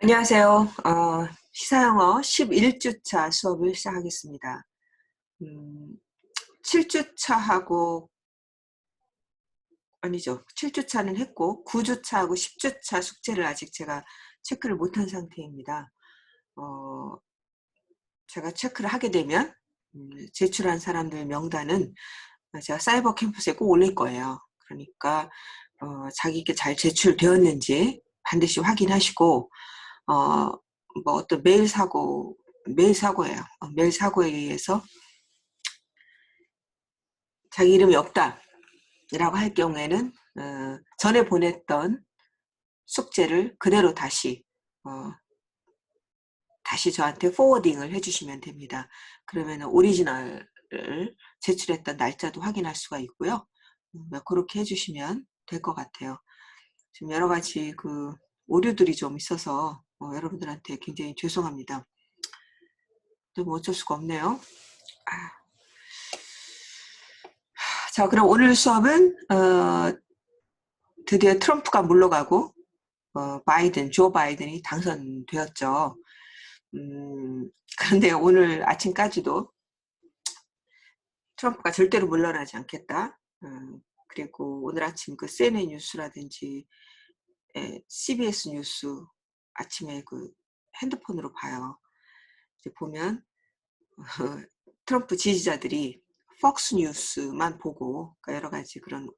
안녕하세요. 시사영어 11주차 수업을 시작하겠습니다. 7주차하고, 아니죠. 7주차는 했고, 9주차하고 10주차 숙제를 아직 제가 체크를 못한 상태입니다. 제가 체크를 하게 되면, 제출한 사람들 명단은 제가 사이버 캠퍼스에 꼭 올릴 거예요. 그러니까, 자기게 잘 제출되었는지 반드시 확인하시고, 어, 뭐 어떤 메일 사고예요. 메일 사고에 의해서 자기 이름이 없다라고 할 경우에는 전에 보냈던 숙제를 그대로 다시 저한테 포워딩을 해주시면 됩니다. 그러면 오리지널을 제출했던 날짜도 확인할 수가 있고요. 그렇게 해주시면 될 것 같아요. 지금 여러 가지 오류들이 좀 있어서 여러분들한테 굉장히 죄송합니다. 뭐 어쩔 수가 없네요. 자, 그럼 오늘 수업은 드디어 트럼프가 물러가고 조 바이든이 당선되었죠. 그런데 오늘 아침까지도 트럼프가 절대로 물러나지 않겠다. 그리고 오늘 아침 CNN 뉴스라든지 CBS 뉴스 아침에 핸드폰으로 봐요. 이제 보면 트럼프 지지자들이 폭스 뉴스만 보고 여러 가지 그런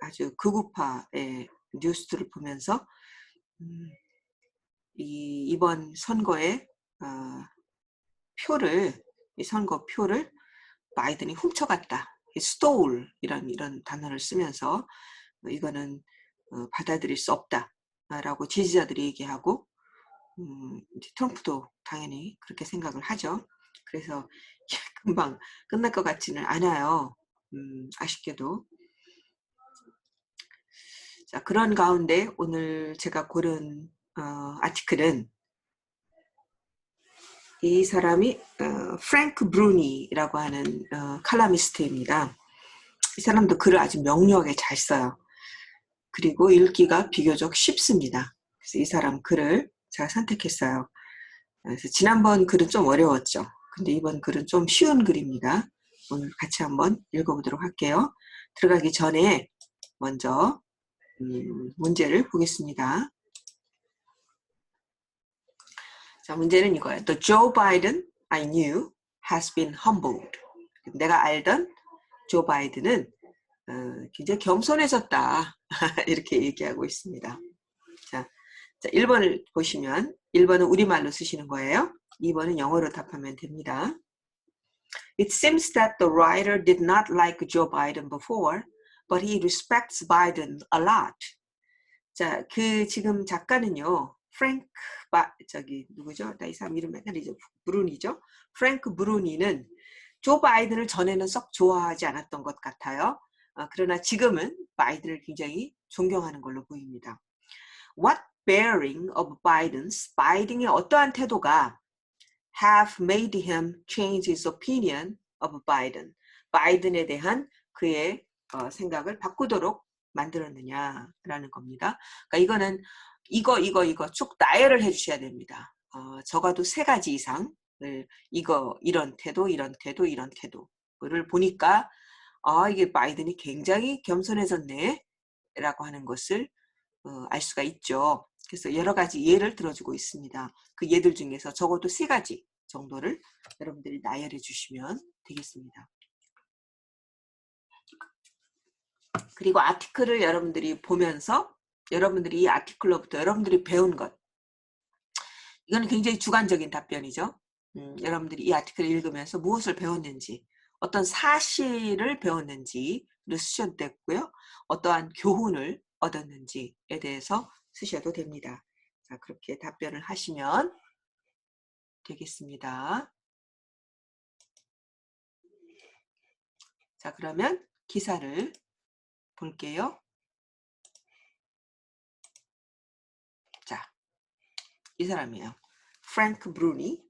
아주 극우파의 뉴스들을 보면서 이번 선거의 선거 표를 바이든이 훔쳐갔다. stole 이런 단어를 쓰면서 이거는 받아들일 수 없다라고 지지자들이 얘기하고 트럼프도 당연히 그렇게 생각을 하죠. 그래서 금방 끝날 것 같지는 않아요. 아쉽게도. 자, 그런 가운데 오늘 제가 고른 아티클은 이 사람이 프랭크 브루니라고 하는 칼럼니스트입니다. 이 사람도 글을 아주 명료하게 잘 써요. 그리고 읽기가 비교적 쉽습니다. 그래서 이 사람 글을 제가 선택했어요. 그래서 지난번 글은 좀 어려웠죠. 근데 이번 글은 좀 쉬운 글입니다. 오늘 같이 한번 읽어보도록 할게요. 들어가기 전에 먼저 문제를 보겠습니다. 자, 문제는 이거예요. The Joe Biden I knew has been humbled. 내가 알던 조 바이든은 굉장히 겸손해졌다. 이렇게 얘기하고 있습니다. 자, 1번을 보시면 1번은 우리말로 쓰시는 거예요. 2번은 영어로 답하면 됩니다. It seems that the writer did not like Joe Biden before, but he respects Biden a lot. 자, 지금 작가는요, 누구죠? 나 이 사람 이름 헷갈리죠? 브루니죠? 프랭크 브루니는 조 바이든을 전에는 썩 좋아하지 않았던 것 같아요. 그러나 지금은 바이든을 굉장히 존경하는 걸로 보입니다. What bearing of 바이든의 어떠한 태도가 have made him change his opinion of Biden. 바이든에 대한 그의 생각을 바꾸도록 만들었느냐라는 겁니다. 그러니까 이거는 이거 쭉 나열을 해주셔야 됩니다. 적어도 3가지 이상을 이런 태도를 보니까 이게 바이든이 굉장히 겸손해졌네 라고 하는 것을 알 수가 있죠. 그래서 여러 가지 예를 들어주고 있습니다. 그 예들 중에서 적어도 3가지 정도를 여러분들이 나열해 주시면 되겠습니다. 그리고 아티클을 여러분들이 보면서 여러분들이 이 아티클로부터 여러분들이 배운 것, 이거는 굉장히 주관적인 답변이죠. 여러분들이 이 아티클을 읽으면서 무엇을 배웠는지, 어떤 사실을 배웠는지를 쓰셔도 되고요. 어떠한 교훈을 얻었는지에 대해서 쓰셔도 됩니다. 자, 그렇게 답변을 하시면 되겠습니다. 자, 그러면 기사를 볼게요. 자, 이 사람이에요. 프랭크 브루니.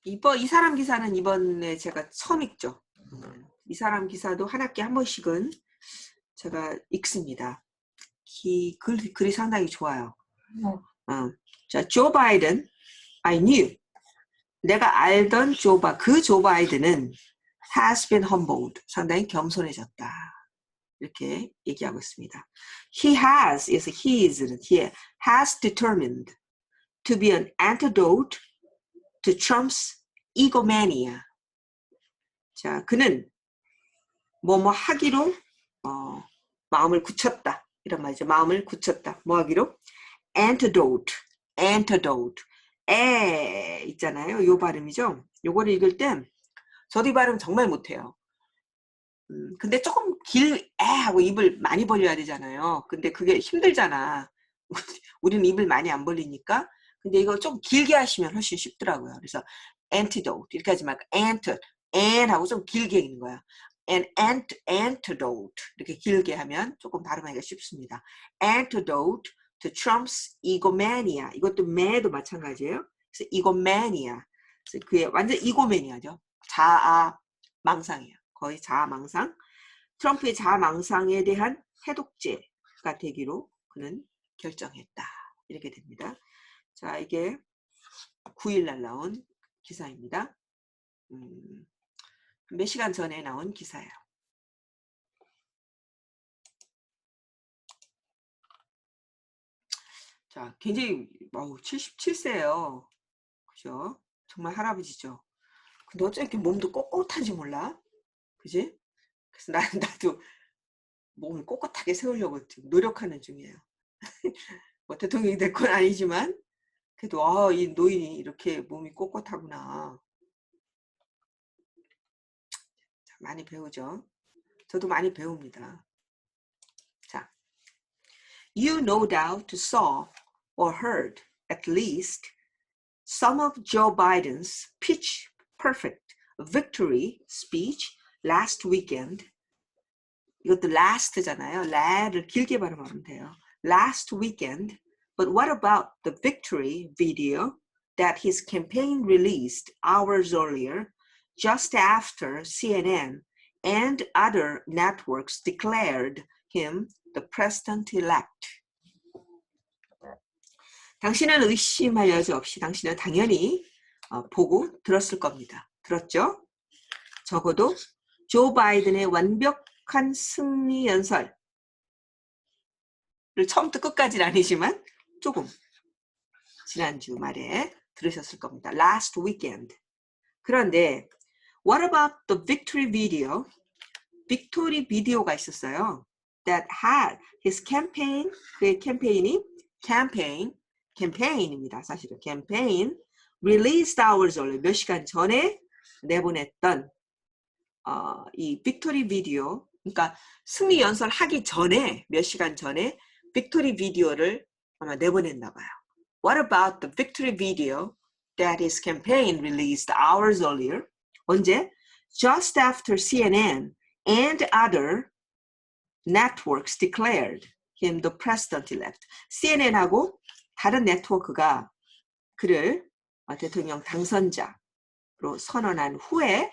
이 사람 기사는 이번에 제가 처음 읽죠. 이 사람 기사도 한 학기에 한 번씩은 제가 읽습니다. 글이 상당히 좋아요. 자, 조 바이든, I knew. 내가 알던 그 조 바이든은 has been humbled. 상당히 겸손해졌다. 이렇게 얘기하고 있습니다. He has determined to be an antidote to Trump's egomania. 자, 그는 뭐뭐 하기로 마음을 굳혔다. 이런 말이죠. 마음을 굳혔다. 뭐 하기로? antidote. 있잖아요. 요 발음이죠. 요거를 읽을 땐 저도 이 발음 정말 못해요. 근데 조금 하고 입을 많이 벌려야 되잖아요. 근데 그게 힘들잖아. 우리는 입을 많이 안 벌리니까. 근데 이거 좀 길게 하시면 훨씬 쉽더라고요. 그래서 antidote 이렇게 하지 말고 ha고 좀 길게 읽는 거야. antidote 이렇게 길게 하면 조금 발음하기가 쉽습니다. antidote to Trump's egomania. 이것도 매도 마찬가지예요. 그래서 egomania. 그래서 그게 완전 이고매니아죠. 자아망상이에요. 거의 자아망상. 트럼프의 자아망상에 대한 해독제가 되기로 그는 결정했다. 이렇게 됩니다. 자, 이게 9일날 나온 기사입니다. 몇 시간 전에 나온 기사예요. 자, 굉장히 77세예요. 그죠? 정말 할아버지죠. 근데 어쩜 이렇게 몸도 꼿꼿한지 몰라. 그지? 그래서 나도 몸을 꼿꼿하게 세우려고 지금 노력하는 중이에요. 뭐 대통령이 될 건 아니지만 그래도 이 노인이 이렇게 몸이 꼿꼿하구나. 자, 많이 배우죠. 저도 많이 배웁니다. 자, you no doubt saw or heard at least some of Joe Biden's pitch perfect victory speech last weekend. 이것도 last잖아요. 를 길게 발음하면 돼요. Last weekend. But what about the victory video that his campaign released hours earlier, just after CNN and other networks declared him the president-elect? 당신은 의심할 여지 없이 당신은 당연히 보고 들었을 겁니다. 들었죠? 적어도 조 바이든의 완벽한 승리 연설을 처음부터 끝까지는 아니지만 조금 지난주 말에 들으셨을 겁니다. Last weekend. 그런데 what about the victory video? 빅토리 비디오가 있었어요. That had his campaign, 그의 캠페인입니다. 사실은 캠페인 released hours earlier, 몇 시간 전에 내보냈던 이 빅토리 비디오, 그러니까 승리 연설하기 전에 몇 시간 전에 빅토리 비디오를 아마 내보냈나 봐요. What about the victory video that his campaign released hours earlier? 언제? Just after CNN and other networks declared him the president-elect. CNN하고 다른 네트워크가 그를 대통령 당선자로 선언한 후에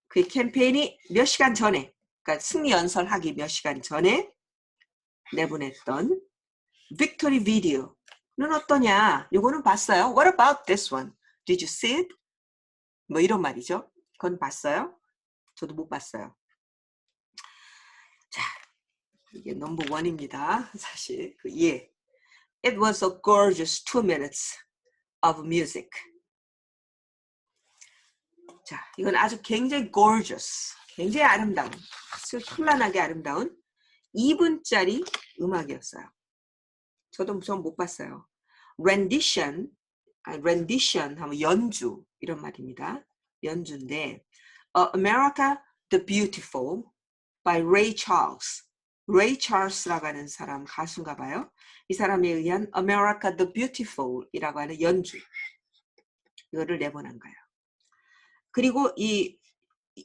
그 캠페인이 몇 시간 전에, 그러니까 승리 연설하기 몇 시간 전에 내보냈던 빅토리 비디오는 어떠냐? 이거는 봤어요. What about this one? Did you see it? 뭐 이런 말이죠. 그건 봤어요? 저도 못 봤어요. 자, 이게 넘버 1입니다. 사실 It was a gorgeous 2 minutes of music. 자, 이건 아주 굉장히 gorgeous, 굉장히 아름다운, 아주 현란하게 아름다운 2분짜리 음악이었어요. 전 못 봤어요. rendition 하면 연주 이런 말입니다. 연주인데 America the Beautiful by Ray Charles. Ray Charles라고 하는 사람 가수인가 봐요. 이 사람에 의한 America the Beautiful 이라고 하는 연주. 이거를 내보낸 거예요. 그리고 이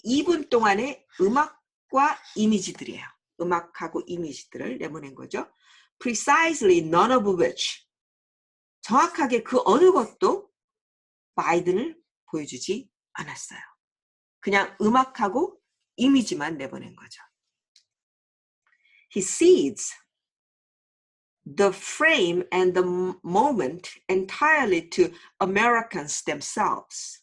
2분 동안의 음악과 이미지들이에요. 음악하고 이미지들을 내보낸 거죠. Precisely none of which. 정확하게 그 어느 것도 바이든을 보여주지 않았어요. 그냥 음악하고 이미지만 내보낸 거죠. He cedes the frame and the moment entirely to Americans themselves.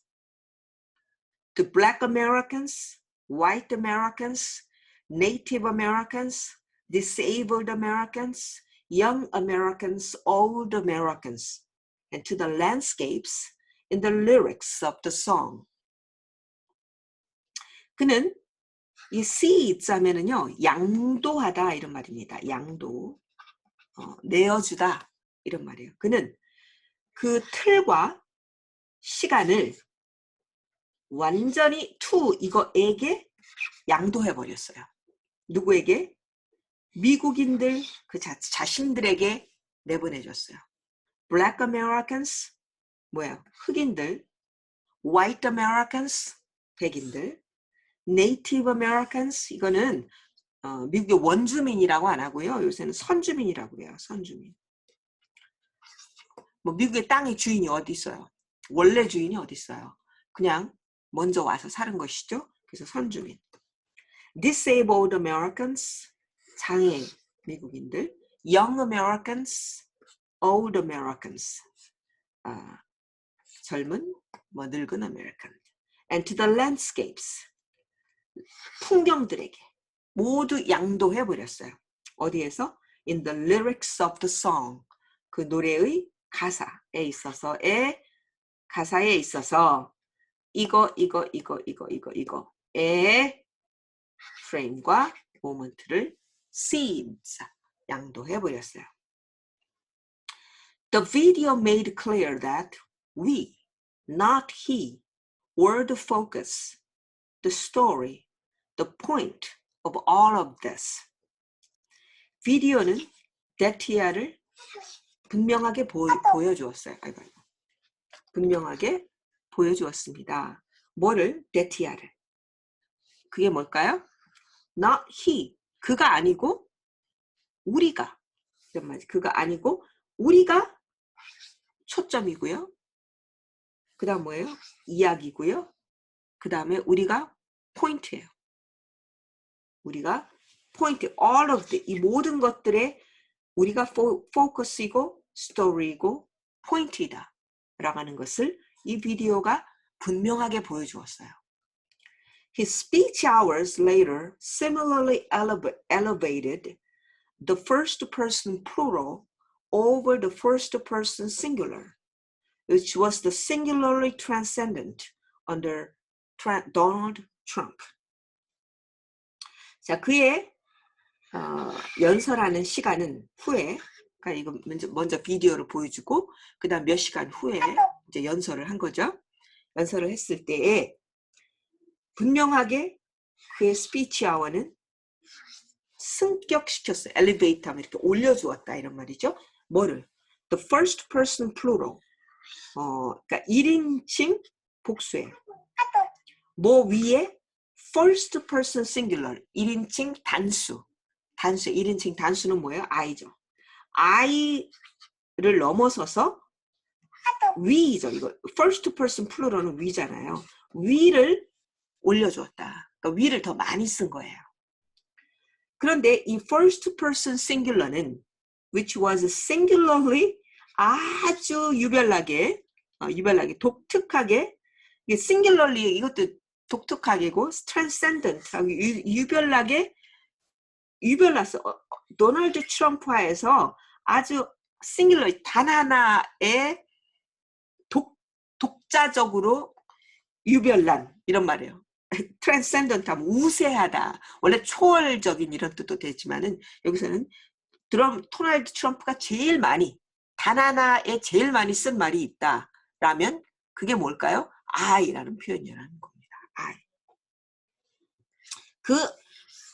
To Black Americans, white Americans, Native Americans, disabled Americans, young Americans, old Americans, and to the landscapes in the lyrics of the song. 그는 이 seeds 하면은요, 양도하다 이런 말입니다. 양도, 내어주다 이런 말이에요. 그는 그 틀과 시간을 완전히 to 이거에게 양도해 버렸어요. 누구에게? 미국인들 그 자신들에게 내보내줬어요. Black Americans 뭐야? 흑인들, White Americans 백인들, Native Americans 이거는 미국의 원주민이라고 안 하고요. 요새는 선주민이라고 해요. 선주민. 뭐 미국의 땅의 주인이 어디 있어요? 원래 주인이 어디 있어요? 그냥 먼저 와서 사는 것이죠. 그래서 선주민. Disabled Americans, 장애인 미국인들, Young Americans, Old Americans, 젊은, 뭐 늙은 American, and to the landscapes, 풍경들에게 모두 양도해 버렸어요. 어디에서? In the lyrics of the song, 그 노래의 가사에 있어서 이거의 프레임과 모먼트를 seeds 양도해 버렸어요. The video made clear that we, not he, were the focus, the story, the point of all of this. 비디오는 데티아를 분명하게 보여주었어요. 분명하게 보여주었습니다. 뭐를? 데티아를. 그게 뭘까요? Not he. 그가 아니고 우리가. 이런 말이지. 그가 아니고 우리가 초점이고요. 그 다음 뭐예요? 이야기고요. 그 다음에 우리가 포인트예요. 우리가 포인트, all of the, 이 모든 것들에 우리가 포커스이고 스토리이고 포인트이다 라고 하는 것을 이 비디오가 분명하게 보여주었어요. His speech hours later similarly elevated the first person plural over the first person singular, which was the singularly transcendent under Donald Trump. 자, 그의 연설하는 시간은 후에, 그러니까 이거 먼저 비디오를 보여주고 그 다음 몇 시간 후에 이제 연설을 한 거죠. 연설을 했을 때에 분명하게 그의 스피치 아워는 승격시켰어요. 엘리베이터 하면 이렇게 올려주었다 이런 말이죠. 뭐를? The first person plural. 그러니까 1인칭 복수예요. 뭐 위에 first person singular. 1인칭 단수. 1인칭 단수는 뭐예요? I죠. I를 넘어서서 위죠. 이거 first person plural은 위잖아요. 위를 올려주었다. 그러니까 위를 더 많이 쓴 거예요. 그런데 이 first person singular는 which was singularly 아주 유별나게 독특하게 이게 singularly 이것도 독특하게고 transcendent하고 유별나게 유별났어. 도널드 트럼프하에서 아주 singular 단 하나의 독자적으로 유별난 이런 말이에요. transcendent하면 우세하다. 원래 초월적인 이런 뜻도 되지만은 여기서는 도널드 트럼프가 제일 많이 단 하나에 제일 많이 쓴 말이 있다라면 그게 뭘까요? I라는 표현이라는 겁니다. I. 그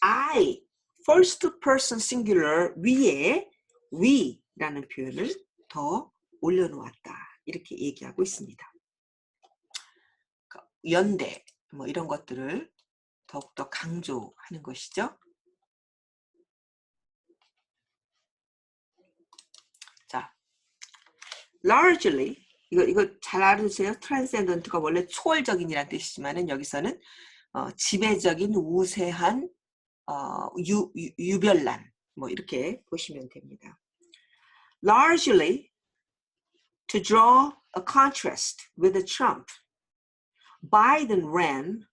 I first person singular 위에 we라는 표현을 더 올려놓았다. 이렇게 얘기하고 있습니다. 연대 뭐 이런 것들을 더욱더 강조하는 것이죠. 자, largely 이거 잘 알아두세요. transcendent가 원래 초월적인이라는 뜻이지만은 여기서는 지배적인 우세한 유별난 뭐 이렇게 보시면 됩니다. Largely to draw a contrast with Trump, Biden ran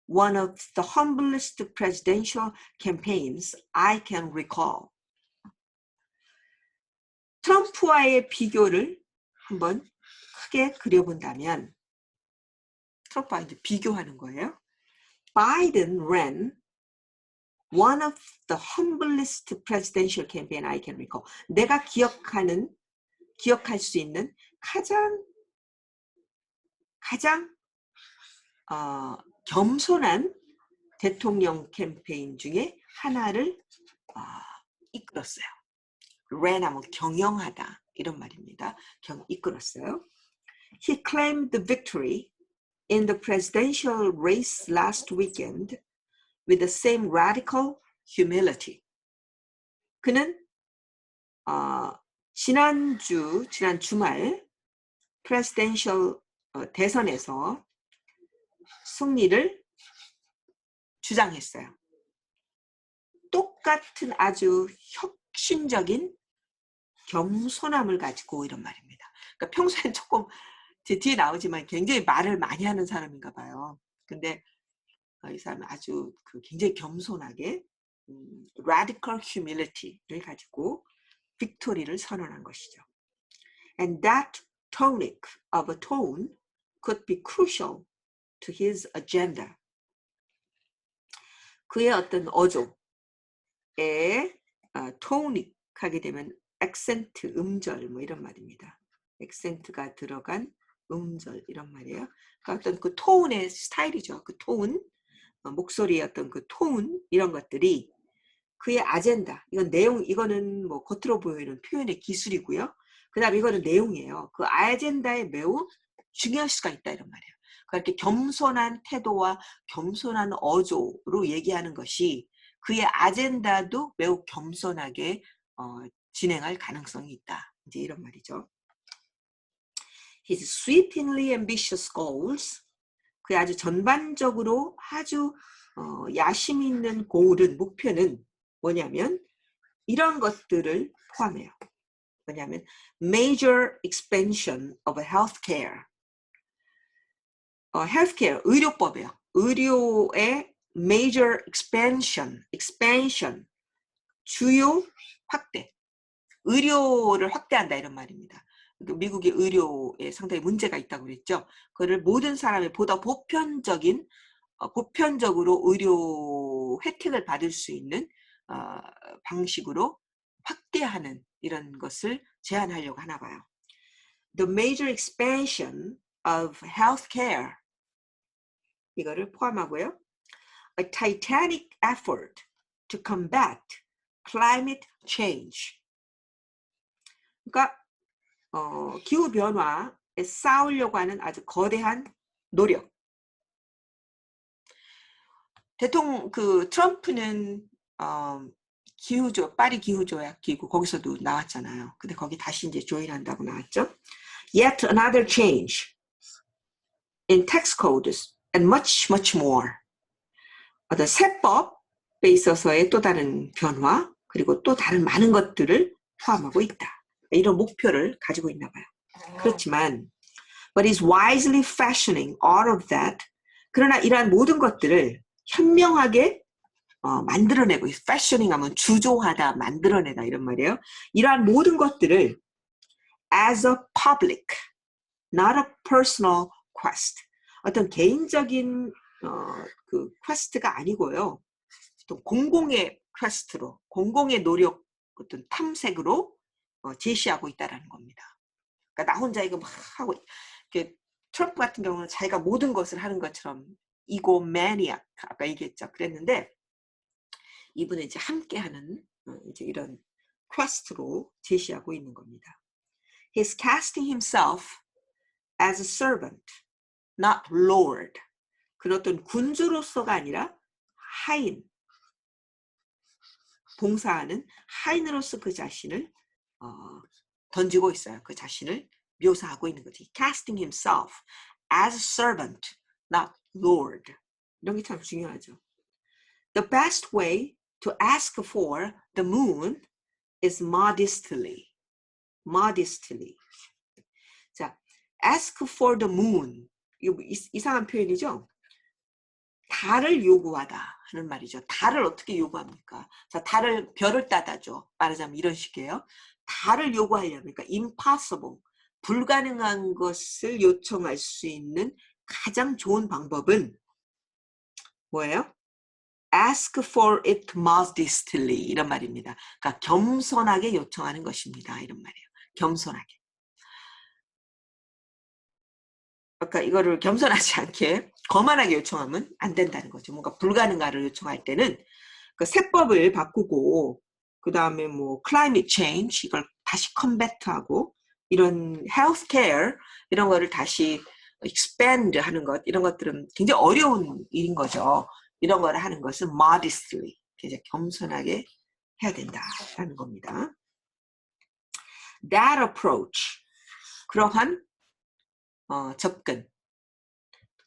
one of the humblest presidential campaigns I can recall. 트럼프와의 비교를 한번 크게 그려본다면, 트럼프와 이제 비교하는 거예요. Biden ran one of the humblest presidential campaign I can recall. 내가 기억할 수 있는 가장 겸손한 대통령 캠페인 중에 하나를 이끌었어요. ran하면 경영하다 이런 말입니다. 이끌었어요. He claimed the victory in the presidential race last weekend with the same radical humility. 그는 지난 주말 presidential 대선에서 승리를 주장했어요. 똑같은 아주 혁신적인 겸손함을 가지고 이런 말입니다. 그러니까 평소엔 조금 뒤에 나오지만 굉장히 말을 많이 하는 사람인가 봐요. 근데 이 사람은 아주 굉장히 겸손하게 radical humility를 가지고 빅토리를 선언한 것이죠. And that tonic of a tone could be crucial to his agenda. 그의 어떤 어조에 tonic 하게 되면 액센트, 음절 뭐 이런 말입니다. 액센트가 들어간 음절 이런 말이에요. 그러니까 어떤 그 톤의 스타일이죠. 그 톤, 목소리의 어떤 그 톤 이런 것들이 그의 아젠다, 이건 내용, 이거는 뭐 겉으로 보이는 표현의 기술이고요. 그 다음에 이거는 내용이에요. 그 아젠다에 매우 중요할 수가 있다 이런 말이에요. 그렇게 겸손한 태도와 겸손한 어조로 얘기하는 것이 그의 아젠다도 매우 겸손하게 진행할 가능성이 있다. 이제 이런 말이죠. His sweepingly ambitious goals, 그의 아주 전반적으로 아주 야심 있는 고울은 목표는 뭐냐면 이런 것들을 포함해요. 뭐냐면 major expansion of healthcare. healthcare, 의료법이에요. 의료의 major expansion, 주요 확대. 의료를 확대한다 이런 말입니다. 미국의 의료에 상당히 문제가 있다고 그랬죠. 그거를 모든 사람이 보다 보편적으로 의료 혜택을 받을 수 있는 방식으로 확대하는 이런 것을 제안하려고 하나 봐요. The major expansion of healthcare 이거를 포함하고요. A titanic effort to combat climate change. 그러니까 기후 변화에 싸우려고 하는 아주 거대한 노력. 트럼프는 파리 기후조약 기구 거기서도 나왔잖아요. 근데 거기 다시 이제 조인한다고 나왔죠. Yet another change in tax codes and much more. 어떤 세법에 있어서의 또 다른 변화 그리고 또 다른 많은 것들을 포함하고 있다. 이런 목표를 가지고 있나 봐요. 그렇지만 but is wisely fashioning all of that. 그러나 이러한 모든 것들을 현명하게 만들어내고 fashioning 하면 주조하다, 만들어내다 이런 말이에요. 이러한 모든 것들을 as a public, not a personal quest. 어떤 개인적인 그 퀘스트가 아니고요. 또 공공의 퀘스트로, 공공의 노력, 어떤 탐색으로 제시하고 있다는 겁니다. 그러니까 나 혼자 이거 막 하고 트럼프 같은 경우는 자기가 모든 것을 하는 것처럼 이고 매니악 아까 얘기했죠. 그랬는데 이분은 이제 함께하는 이제 이런 퀘스트로 제시하고 있는 겁니다. He's casting himself as a servant, not lord. 그런 어떤 군주로서가 아니라 하인, 봉사하는 하인으로서 그 자신을 던지고 있어요. 그 자신을 묘사하고 있는 거지. Casting himself as a servant, not lord. 이런 게 참 중요하죠. The best way to ask for the moon is modestly. modestly. 자, ask for the moon. 이거 이상한 표현이죠? 달을 요구하다 하는 말이죠. 달을 어떻게 요구합니까? 자, 별을 따다죠. 말하자면 이런 식이에요. 달을 요구하려면, 그러니까 impossible, 불가능한 것을 요청할 수 있는 가장 좋은 방법은 뭐예요? ask for it modestly 이런 말입니다. 그러니까 겸손하게 요청하는 것입니다. 이런 말이에요. 겸손하게. 그러니까 이거를 겸손하지 않게 거만하게 요청하면 안 된다는 거죠. 뭔가 불가능한을 요청할 때는 그 세법을 바꾸고 그 다음에 뭐 climate change 이걸 다시 컴배트하고 이런 healthcare 이런 거를 다시 expand 하는 것 이런 것들은 굉장히 어려운 일인 거죠. 이런 거를 하는 것은 modestly 이제 겸손하게 해야 된다라는 겁니다. That approach 그러한 접근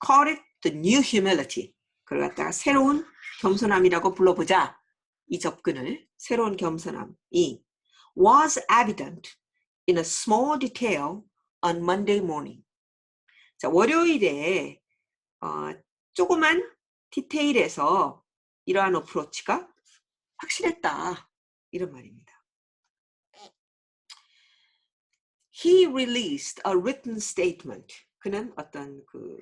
call it the new humility 그걸 갖다가 새로운 겸손함이라고 불러보자. 이 접근을 새로운 겸손함이 was evident in a small detail on Monday morning. 자, 월요일에 조그만 디테일에서 이러한 어프로치가 확실했다. 이런 말입니다. He released a written statement. 그는 어떤 그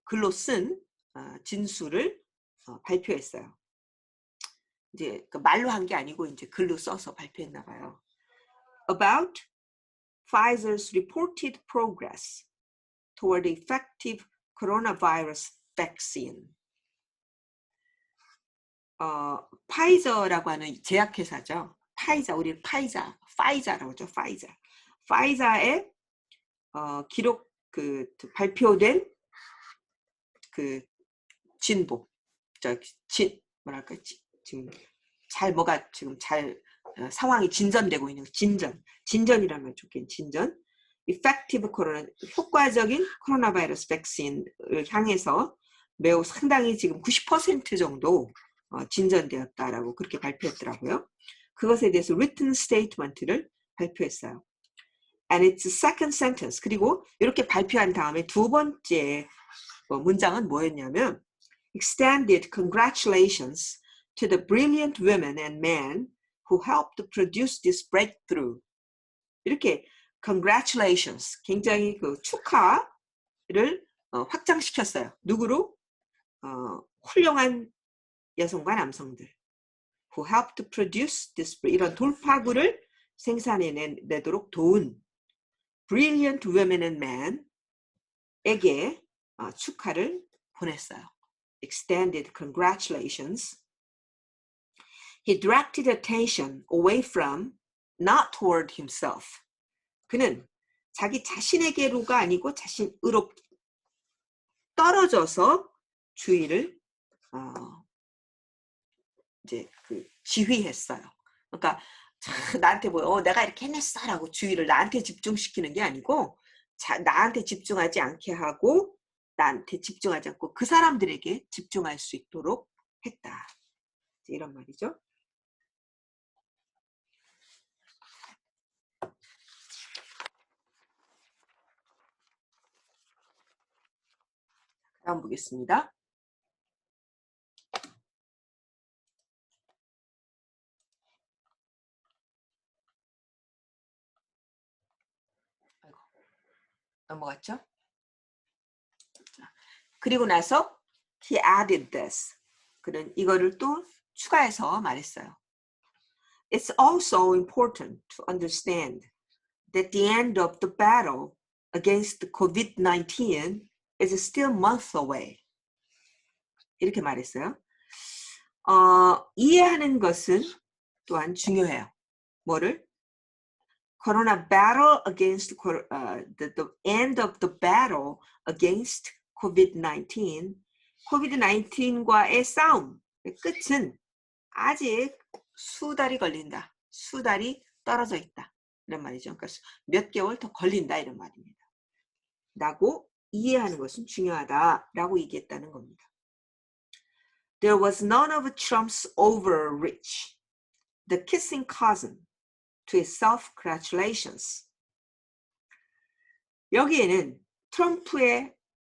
글로 쓴 진술을 발표했어요. 이제 그 말로 한 게 아니고 이제 글로 써서 발표했나 봐요. About Pfizer's reported progress toward effective coronavirus vaccine. 파이저라고 하는 제약회사죠. 우리 파이자라고 하죠. 파이자의 기록 발표된 그 진보, 뭐랄까 지금 상황이 진전되고 있는 진전이라면 좋겠는 진전. effective 코로나 효과적인 코로나 바이러스 백신을 향해서 매우 상당히 지금 90% 정도 진전되었다라고 그렇게 발표했더라고요. 그것에 대해서 written statement를 발표했어요. And its second sentence 그리고 이렇게 발표한 다음에 두 번째 문장은 뭐였냐면 extended congratulations to the brilliant women and men who helped produce this breakthrough. 이렇게 congratulations 굉장히 그 축하를 확장시켰어요. 누구로? 훌륭한 여성과 남성들 who helped produce this 이런 돌파구를 생산해내도록 도운 brilliant women and men에게 축하를 보냈어요. Extended congratulations. He directed attention away from, not toward himself. 그는 자기 자신에게로가 아니고 자신으로 떨어져서 주의를 이제 지휘했어요. 그러니까 나한테 내가 이렇게 해냈어라고 주의를 나한테 집중시키는 게 아니고 나한테 집중하지 않게 하고 나한테 집중하지 않고 그 사람들에게 집중할 수 있도록 했다. 이런 말이죠. 다음 보겠습니다. 아이고, 넘어갔죠? 자, 그리고 나서 he added this. 그는 이거를 또 추가해서 말했어요. It's also important to understand that the end of the battle against COVID-19 is still months away. 이렇게 말했어요. 이해하는 것은 또한 중요해요. 뭐를? Corona battle against the end of the battle against COVID-19. COVID-19과의 싸움, 끝은 아직 수달이 걸린다. 수달이 떨어져 있다. 이런 말이죠. 그러니까 몇 개월 더 걸린다 이런 말입니다. 라고 이해하는 것은 중요하다라고 얘기했다는 겁니다. There was none of Trump's overreach. The kissing cousin to his self-congratulations. 여기에는 트럼프의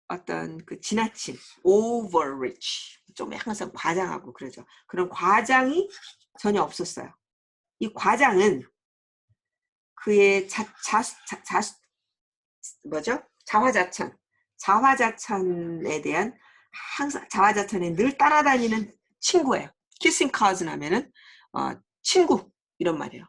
어떤 그 지나친 overreach, 좀 항상 과장하고 그러죠. 그런 과장이 전혀 없었어요. 이 과장은 그의 자화자찬에 대한 항상 자화자찬에 늘 따라다니는 친구예요. 키싱 카즈 하면은 친구 이런 말이에요.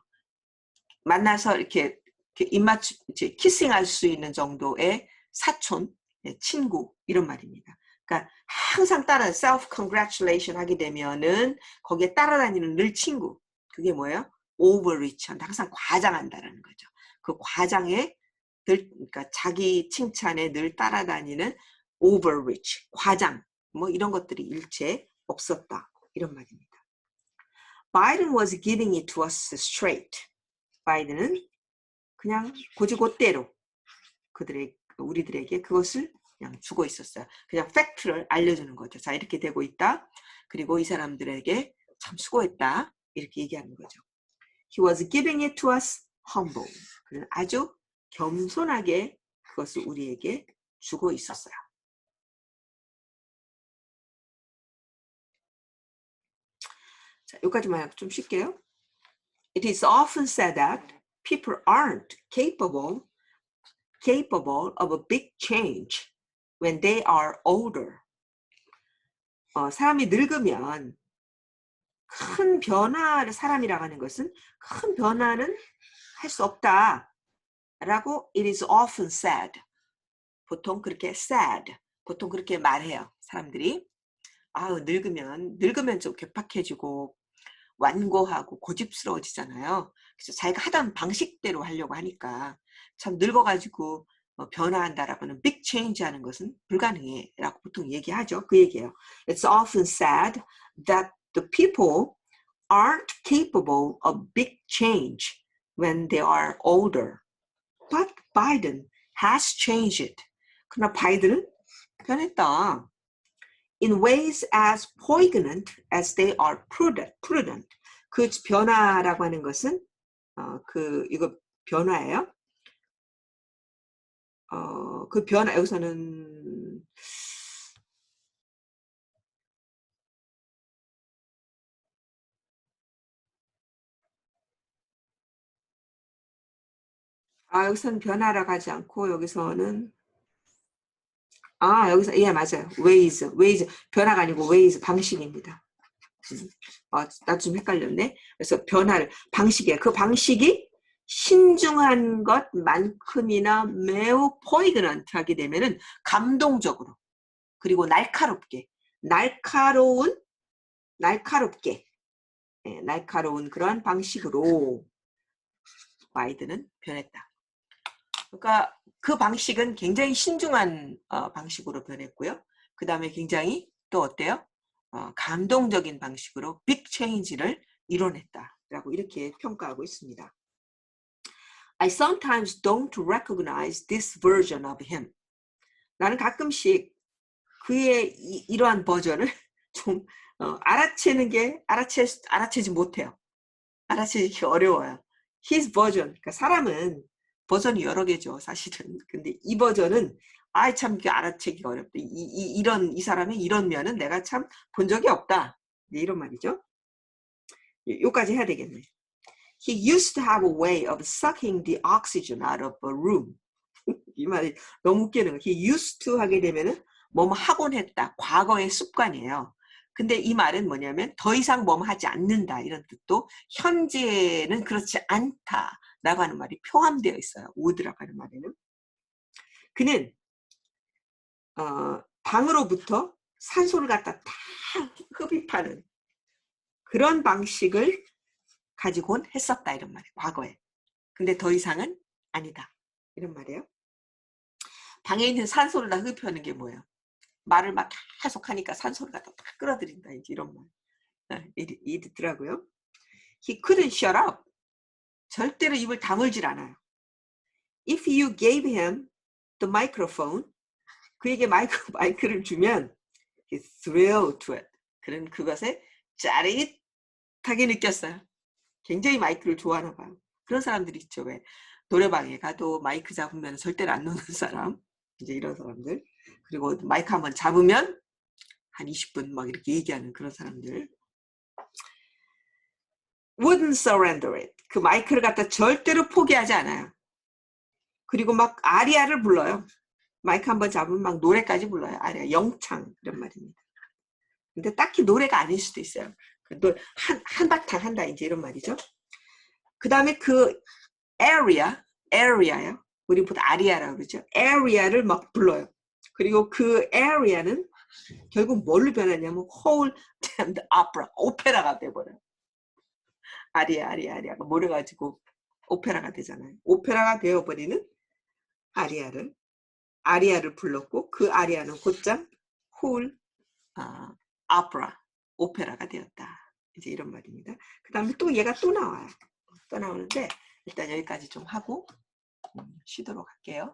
만나서 이렇게 입맞춤 키싱할 수 있는 정도의 사촌, 친구 이런 말입니다. 그러니까 항상 따라 self congratulation 하게 되면은 거기에 따라다니는 늘 친구. 그게 뭐예요? overreach 한다. 항상 과장한다라는 거죠. 그 과장에 그러니까 자기 칭찬에 늘 따라다니는 overreach, 과장, 뭐 이런 것들이 일체 없었다. 이런 말입니다. Biden was giving it to us straight. 바이든은 그냥 곧이곧대로 우리들에게 그것을 그냥 주고 있었어요. 그냥 팩트를 알려주는 거죠. 자, 이렇게 되고 있다. 그리고 이 사람들에게 참 수고했다. 이렇게 얘기하는 거죠. He was giving it to us humble. 그는 아주 겸손하게 그것을 우리에게 주고 있었어요. 자, 여기까지만 좀 쉴게요. It is often said that people aren't capable of a big change when they are older. 사람이 늙으면 큰 변화를 사람이라고 하는 것은 큰 변화는 할 수 없다. 라고 it is often said. 보통 그렇게 said. 보통 그렇게 말해요. 사람들이. 늙으면 좀 괴팍해지고 완고하고 고집스러워지잖아요. 그래서 자기가 하던 방식대로 하려고 하니까 참 늙어가지고 변화한다라고는 big change 하는 것은 불가능해 라고 보통 얘기하죠. 그 얘기예요. It's often said that the people aren't capable of big change when they are older. But Biden has changed it. 그러나 바이든은 변했다. In ways as poignant as they are prudent. 그 변화라고 하는 것은 이거 변화예요. 그 변화 여기서는 여기서는 변화라고 하지 않고 여기서는 여기서 맞아요. ways 변화가 아니고 ways 방식입니다. 나도 좀 헷갈렸네. 그래서 변화를 방식이에요. 그 방식이 신중한 것만큼이나 매우 포이그넌트하게 되면은 감동적으로 그리고 날카롭게 날카로운 그러한 방식으로 바이든은 변했다. 그러니까 그 방식은 굉장히 신중한 방식으로 변했고요. 그 다음에 굉장히 또 어때요? 감동적인 방식으로 빅 체인지를 이뤄냈다라고 이렇게 평가하고 있습니다. I sometimes don't recognize this version of him. 나는 가끔씩 그의 이러한 버전을 좀 알아채지 못해요. 알아채기 어려워요. His version. 그러니까 사람은 버전이 여러 개죠, 사실은. 근데 이 버전은 참 알아채기가 어렵다. 이 사람의 이런 면은 내가 참 본 적이 없다. 이런 말이죠. 요까지 해야 되겠네. He used to have a way of sucking the oxygen out of a room. 이 말이 너무 웃기는 거. He used to 하게 되면은 뭐뭐 하곤 했다. 과거의 습관이에요. 근데 이 말은 뭐냐면 더 이상 뭐뭐 하지 않는다. 이런 뜻도 현재는 그렇지 않다라고 하는 말이 포함되어 있어요. would라고 하는 말에는. 그는 방으로부터 산소를 갖다 다 흡입하는 그런 방식을 가지곤 했었다. 이런 말이에요. 과거에. 근데 더 이상은 아니다. 이런 말이에요. 방에 있는 산소를 다 흡입하는 게 뭐예요? 말을 막 계속 하니까 산소를 갖다 다 끌어들인다. 이런 말. 이렇더라고요. He couldn't shut up. 절대로 입을 다물질 않아요. If you gave him the microphone, 그에게 마이크를 주면 he thrilled to it. 그는 그것에 짜릿하게 느꼈어요. 굉장히 마이크를 좋아하나 봐요. 그런 사람들이 있죠. 왜 노래방에 가도 마이크 잡으면 절대로 안 노는 사람, 이제 이런 사람들. 그리고 마이크 한번 잡으면 한 20분 막 이렇게 얘기하는 그런 사람들. wouldn't surrender it. 그 마이크를 갖다 절대로 포기하지 않아요. 그리고 막 아리아를 불러요. 마이크 한번 잡으면 막 노래까지 불러요. 아리아, 영창 이런 말입니다. 근데 딱히 노래가 아닐 수도 있어요. 한바탕 한다 이제 이런 말이죠. 그 다음에 그 area요. 우리 보통 아리아라고 그러죠. area를 막 불러요. 그리고 그 area는 결국 뭘로 변하냐면 whole damned opera, 오페라가 돼버려요. 아리아가 모여가지고 오페라가 되잖아요. 오페라가 되어버리는 아리아를 불렀고 그 아리아는 곧장 whole opera, 오페라가 되었다. 이제 이런 말입니다. 그 다음에 또 얘가 또 나와요. 또 나오는데 일단 여기까지 좀 하고 쉬도록 할게요.